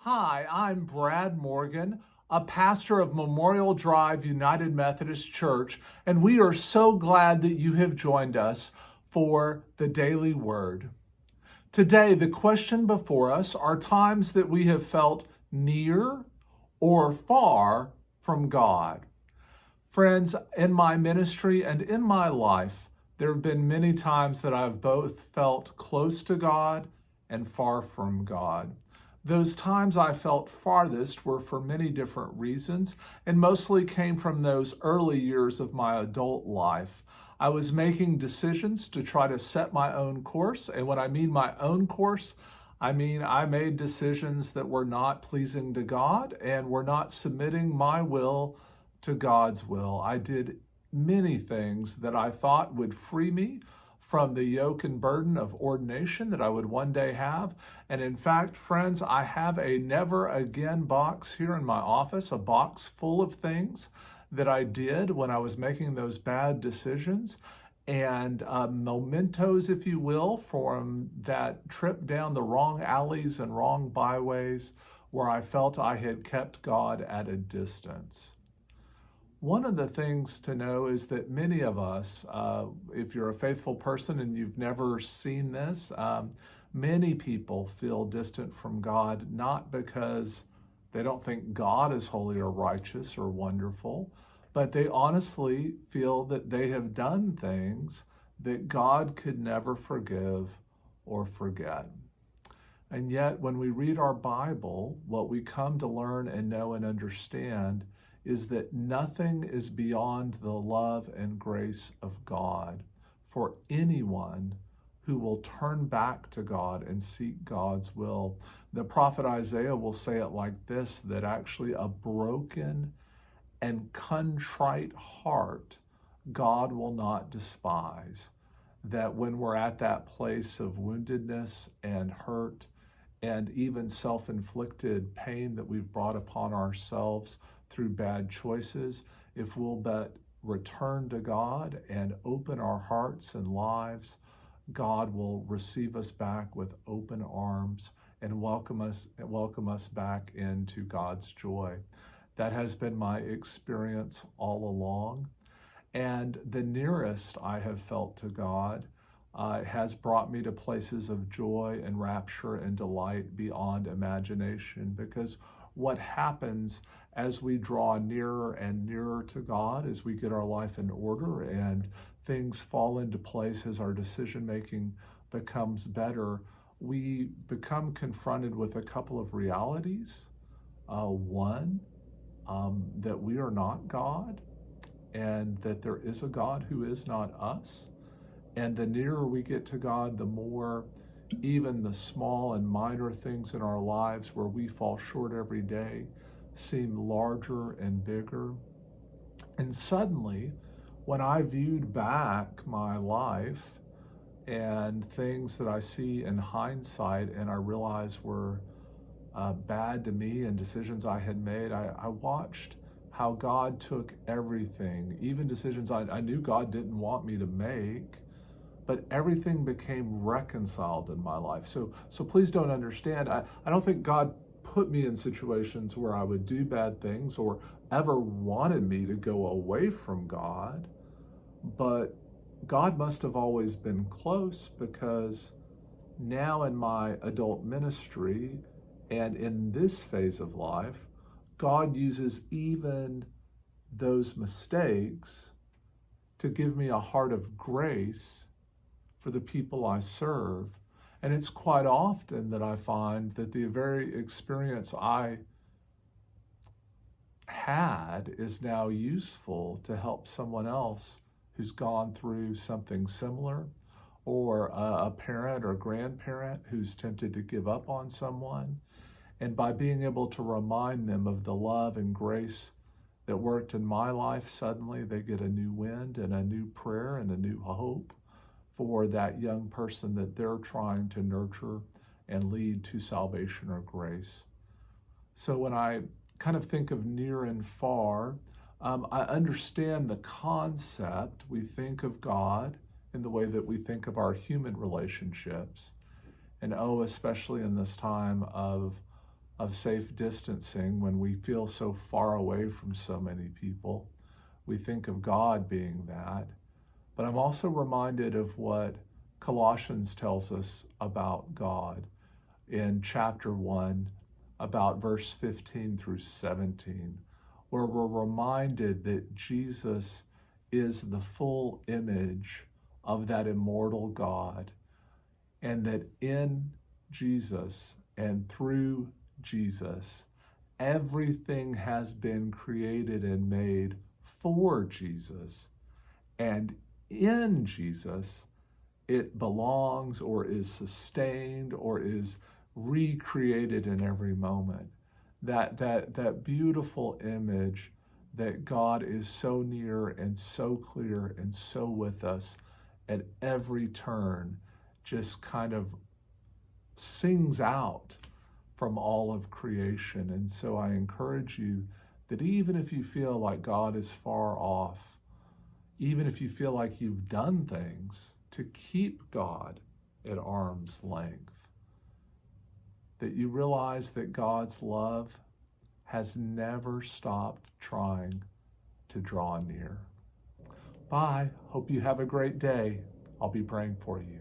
Hi, I'm Brad Morgan, a pastor of Memorial Drive United Methodist Church, and we are so glad that you have joined us for the Daily Word. Today, the question before us are times that we have felt near or far from God. Friends, in my ministry and in my life, there have been many times that I've both felt close to God and far from God. Those times I felt farthest were for many different reasons and mostly came from those early years of my adult life. I was making decisions to try to set my own course, and when I mean my own course, I mean I made decisions that were not pleasing to God and were not submitting my will to God's will. I did many things that I thought would free me from the yoke and burden of ordination that I would one day have. And in fact, friends, I have a never again box here in my office, a box full of things that I did when I was making those bad decisions and mementos, if you will, from that trip down the wrong alleys and wrong byways where I felt I had kept God at a distance. One of the things to know is that many of us, if you're a faithful person and you've never seen this, many people feel distant from God, not because they don't think God is holy or righteous or wonderful, but they honestly feel that they have done things that God could never forgive or forget. And yet, when we read our Bible, what we come to learn and know and understand is that nothing is beyond the love and grace of God for anyone who will turn back to God and seek God's will. The prophet Isaiah will say it like this, that actually a broken and contrite heart God will not despise. That when we're at that place of woundedness and hurt and even self-inflicted pain that we've brought upon ourselves through bad choices, if we'll but return to God and open our hearts and lives, God will receive us back with open arms and welcome us back into God's joy. That has been my experience all along. And the nearest I have felt to God has brought me to places of joy and rapture and delight beyond imagination, because what happens as we draw nearer and nearer to God, as we get our life in order and things fall into place, as our decision making becomes better, we become confronted with a couple of realities. One, that we are not God, and that there is a God who is not us. And the nearer we get to God, the more even the small and minor things in our lives where we fall short every day seem larger and bigger. And suddenly, when I viewed back my life and things that I see in hindsight and I realize were bad to me and decisions I had made, I watched how God took everything, even decisions I knew God didn't want me to make, but everything became reconciled in my life. So please don't understand. I don't think God put me in situations where I would do bad things or ever wanted me to go away from God. But God must have always been close, because now in my adult ministry and in this phase of life, God uses even those mistakes to give me a heart of grace for the people I serve. And it's quite often that I find that the very experience I had is now useful to help someone else who's gone through something similar, or a parent or grandparent who's tempted to give up on someone. And by being able to remind them of the love and grace that worked in my life, suddenly they get a new wind and a new prayer and a new hope for that young person that they're trying to nurture and lead to salvation or grace. So when I kind of think of near and far, I understand the concept. We think of God in the way that we think of our human relationships. And especially in this time of of safe distancing when we feel so far away from so many people. We think of God being that. But I'm also reminded of what Colossians tells us about God in chapter 1, about verse 15 through 17, where we're reminded that Jesus is the full image of that immortal God, and that in Jesus and through Jesus, everything has been created and made for Jesus, and in Jesus, it belongs or is sustained or is recreated in every moment. That beautiful image that God is so near and so clear and so with us at every turn just kind of sings out from all of creation. And so I encourage you that even if you feel like God is far off, even if you feel like you've done things to keep God at arm's length, that you realize that God's love has never stopped trying to draw near. Bye. Hope you have a great day. I'll be praying for you.